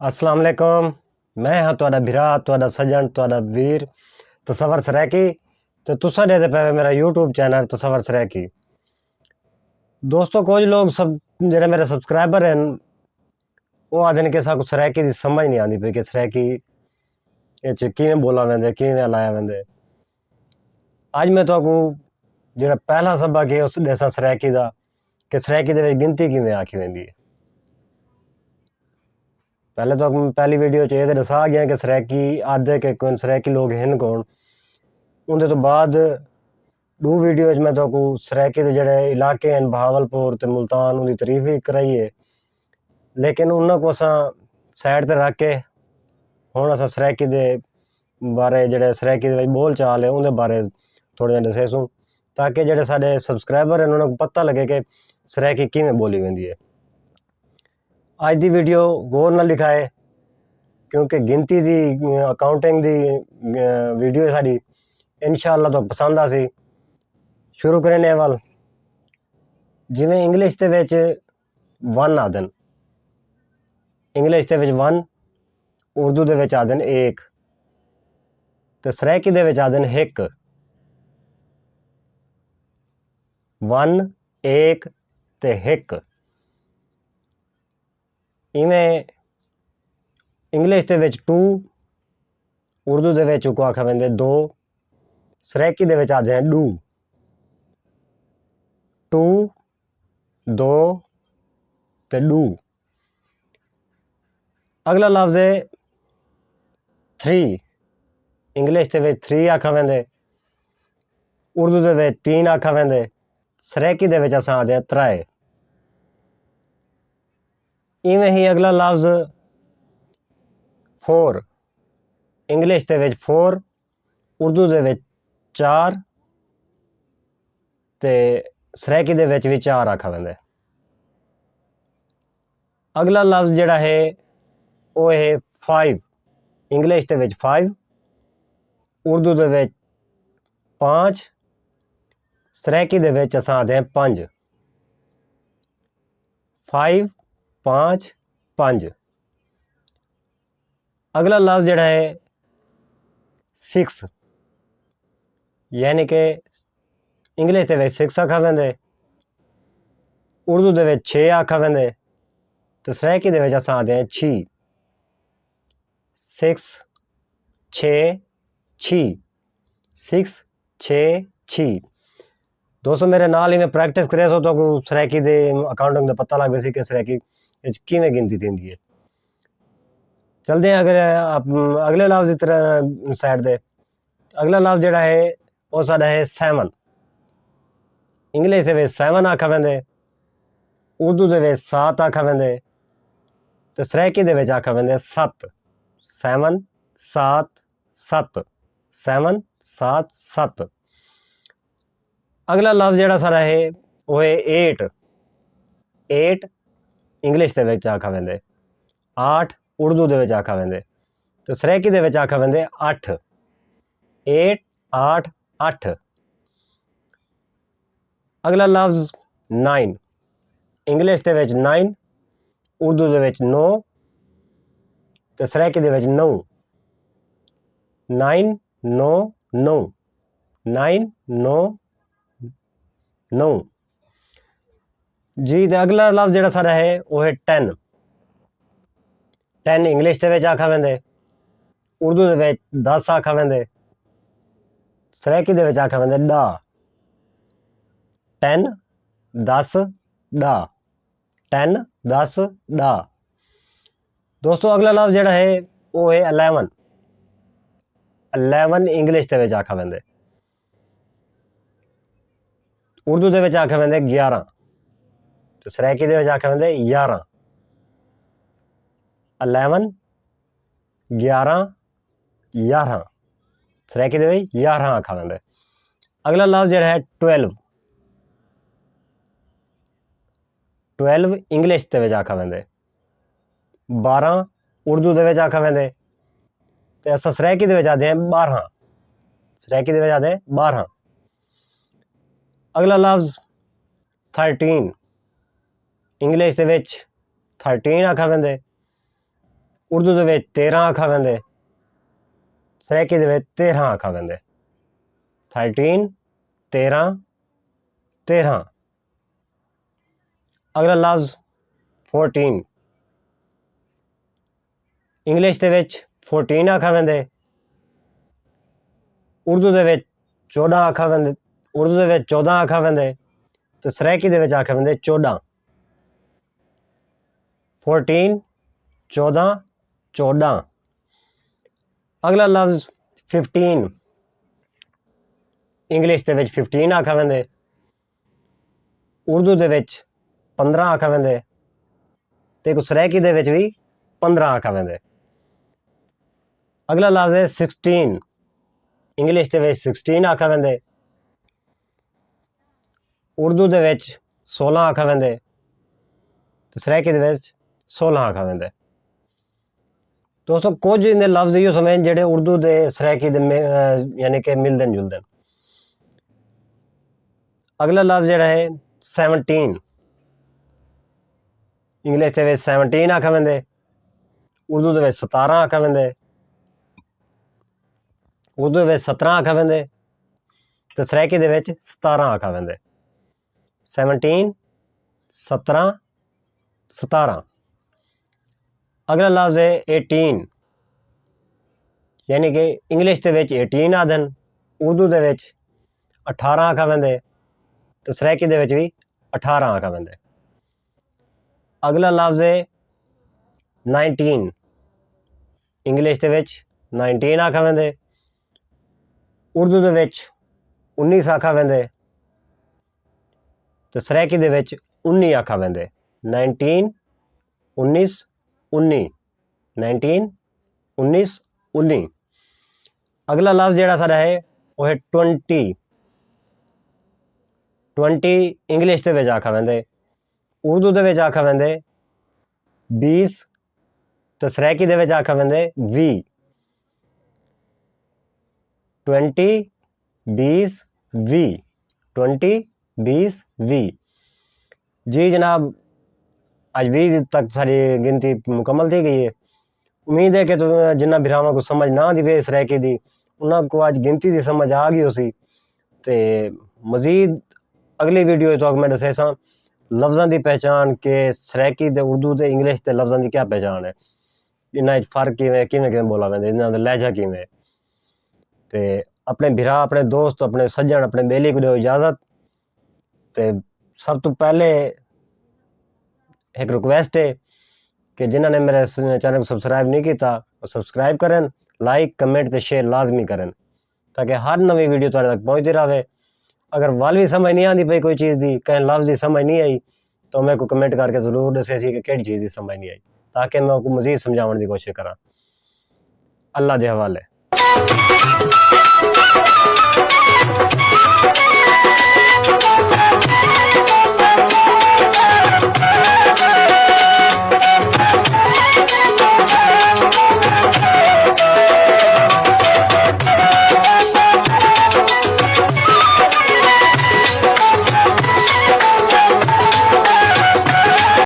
अस्सलाम वालेकुम। मैं हाँ तुहाडा भिरा तुहाडा सजन तुहाडा वीर तसव्वुर सरैकी ते तुसां देखदे पे मेरा यूट्यूब चैनल तसव्वुर सरैकी। दोस्तों कुछ लोग सब जेह्ड़े मेरे सब्सक्राइबर हैं वो आखदे न कि सानूं सरैकी दी समझ नहीं आंदी पई कि सरैकी च किवें बोला वेंदे किवें हलाया वेंदे। अज मैं तुहाकू जेह्ड़ा पहला सबक है उस दस्सां सरैकी दा कि सरैकी दे विच गिनती किवें आखी वेंदी है। पहले तो पहली वीडियो च एह् दस्सा गया कि सरैकी आदे के कौन सरैकी लोग हैं कौन। उंदे तो बाद दो वीडियो च मैं तुहाकू सरैकी दे जेह्ड़े इलाके हैं बहावलपुर ते मुल्तान उंदी तारीफ भी कराई है, लेकिन उन्हां को असां साइड ते रख के हुण असां सरैकी दे बारे जेह्ड़े सरैकी दे विच बोल चाल है उंदे बारे थोड़ा जिहा दस्सेसूं ताकि जेह्ड़े साडे सब्सक्राइबर हैं उन्हां को पता लगे कि सरैकी किवें बोली वेंदी है। अज दी वीडियो गौर नाल दिखाए क्योंकि गिनती दी अकाउंटिंग दी वीडियो साडी इंशाअल्लाह तुहानू पसंद आसी। शुरू करने वाल जिवें इंग्लिश दे विच वन आखदे न, इंग्लिश दे विच वन, उर्दू दे विच आखदे न एक ते सरैकी दे विच आखदे न हिक। वन एक ते हिक। इवें इंग्लिश दे विच टू, उर्दू दे विच उको आखे वेंदे दो, सरैकी दे विच आखदे न डू। टू, दो ते डू। अगला लफ्ज़ है थ्री। इंग्लिश दे विच थ्री आखा वेंदे, उर्दू दे विच तीन आखा वेंदे, सरैकी दे विच असां आखदे त्रै। इवें ही अगला लफ्ज़ फोर। इंग्लिश दे विच फोर, उर्दू दे विच चार ते सरैकी दे विच भी चार आखा वेंदे। अगला लफ्ज़ जेह्ड़ा है वो है फाइव। इंग्लिश दे विच फाइव, उर्दू दे विच पांच, सरैकी दे विच असां आखदे पंज। फाइव, पांच, पंज। अगला लफ्ज़ जेह्ड़ा है सिक्स, यानी कि इंग्लिश दे विच सिक्स आखा वेंदे, उर्दू दे विच छे आखा वेंदे ते सरैकी दे विच असां आखदे छी। सिक्स, छे, छी। सिक्स, छे, छी। दोस्तों मेरे नाल ही में प्रैक्टिस करे तो सरैकी दे अकाउंटिंग दा पता लग वैसी कि सरैकी किवें गिनती थींदी है। चलदे हैं अगले लफ्ज़ की तरह साइड दे। अगला लफ्ज़ जेह्ड़ा है वो साडा है सैवन। इंग्लिश दे विच सैवन आखा वेंदे, उर्दू दे विच सात आखा वेंदे ते सरैकी दे विच आखा वेंदे सत्त। सैवन, सात, सत्त। सैवन, सात, सत्त। अगला लफ्ज़ जेह्ड़ा साढ़ा है वो है एट। एट इंग्लिश दे विच आखा वेंदे, आठ उर्दू दे विच आखा वेंदे ते सरैकी दे विच आखा वेंदे अठ। एट, आठ, अठ। अगला लफ्ज़ नाइन। इंग्लिश दे विच नाइन, उर्दू दे विच नौ ते सरैकी दे विच नौ। नाइन, नौ, नौ। नाइन, नौ, नौ। जी ते अगला लफ्ज़ जेह्ड़ा साढ़ा है वो है टेन। टेन इंग्लिश दे विच आखा वेंदे, उर्दू दे विच दस आखा वेंदे, सरैकी दे विच आखा वेंदे ॾह। टेन, दस, ॾह। टेन, दस, ॾह। दोस्तों अगला लफ्ज़ जेह्ड़ा है वो है अलेवन। अलेवन इंग्लिश दे विच आखा वेंदे, उर्दू दे विच आखा वेंदे 11 ते सरैकी दे विच आखा वेंदे 11। अलेवन, 11, 11। सरैकी दे विच 11 आखा वेंदे। अगला लफ्ज़ जेह्ड़ा है ट्वेल्व। ट्वेल्व इंग्लिश दे विच आखा वेंदे, 12 उर्दू दे विच आखा वेंदे ते असां सरैकी दे विच आखदे 12। सरैकी दे विच आखदे 12। अगला लफ्ज़ थर्टीन। इंग्लिश दे विच 13 आखा वेंदे, उर्दू दे विच 13 आखा वेंदे, सरैकी दे विच 13 आखा वेंदे। 13 13 13। अगला लफ्ज़ 14, इंग्लिश दे विच 14 आखा वेंदे, उर्दू दे विच 14 आखा वेंदे, उर्दू दे विच 14 आखा वेंदे ते सरैकी दे विच आखा वेंदे 14। 14 14 14। अगला लफ्ज़ 15, इंग्लिश दे विच 15 आखा वेंदे, उर्दू दे विच 15 आखा वेंदे ते सरैकी दे विच भी 15 आखा वेंदे। अगला लफ्ज़ है 16, इंग्लिश दे विच 16 आखा वेंदे, उर्दू दे विच 16 आखा वेंदे ते सरैकी दे विच 16 आखा वेंदे। दोस्तों कुछ इन्ने लफ्ज़ इहो समझ जेह्ड़े उर्दू दे सरैकी दे यानी कि मिलदे जुलदे। अगला लफ्ज़ जेह्ड़ा है 17, इंग्लिश दे विच 17 आखा वेंदे, उर्दू दे विच 17 आखा वेंदे, उर्दू दे विच 17 आखा वेंदे ते सरैकी दे विच 17 आखा वेंदे। 17 17 17। अगला लफ्ज़ है 18, यानी कि इंग्लिश दे विच 18 आखदे, उर्दू दे विच 18 आखा वेंदे ते सरैकी दे विच भी 18 आखा वेंदे। अगला लफ्ज़ है 19, इंग्लिश दे विच 19 आखा वेंदे, उर्दू दे विच 19 आखा वेंदे ते सरैकी दे विच 19 आखा वेंदे। 19 19 19 19 19 19। अगला लफ्ज़ जेह्ड़ा साढ़ा है वो है 20, 20 इंग्लिश दे विच आखा वेंदे, उर्दू दे विच आखा वेंदे 20 ते सरैकी दे विच आखा वेंदे 20। 20 20 20 20 20 20। जी जनाब, अज 20 तक सारी गिनती मुकम्मल थी गई है। उम्मीद है कि जिन्ना भरावां को समझ ना दी पे सरैकी दी उन्होंने को अज गिनती की समझ आ गई उसी ते मजीद अगली वीडियो तो मैं दसेसा लफ्ज़ों की पहचान के सरैकी दे उर्दू ते इंग्लिश के लफ्ज़ों की क्या पहचान है, इन्हें फर्क किवें किवें किवें बोला वेंदे, इन्हां दा लहजा किवें। ते अपने भरा अपने दोस्त अपने सज्जन अपने बेली को दो इजाज़त। ते सब तो पहले एक रिक्वेस्ट है कि जिन्होंने मेरे चैनल को सब्सक्राइब नहीं किया वो सब्सक्राइब करें, लाइक कमेंट ते शेयर लाजमी करें ताकि हर नवी वीडियो तुहाडे तक पहुँचती रहे। अगर वाल भी समझ नहीं आती पई कोई चीज़ की कहीं लफ्ज़ की समझ नहीं आई तो मेरे को कमेंट करके ज़रूर दसे सी कि केड़ी चीज़ की समझ नहीं आई ताकि मैं आपको मज़ीद समझाने की कोशिश करा। अल्लाह के हवाले।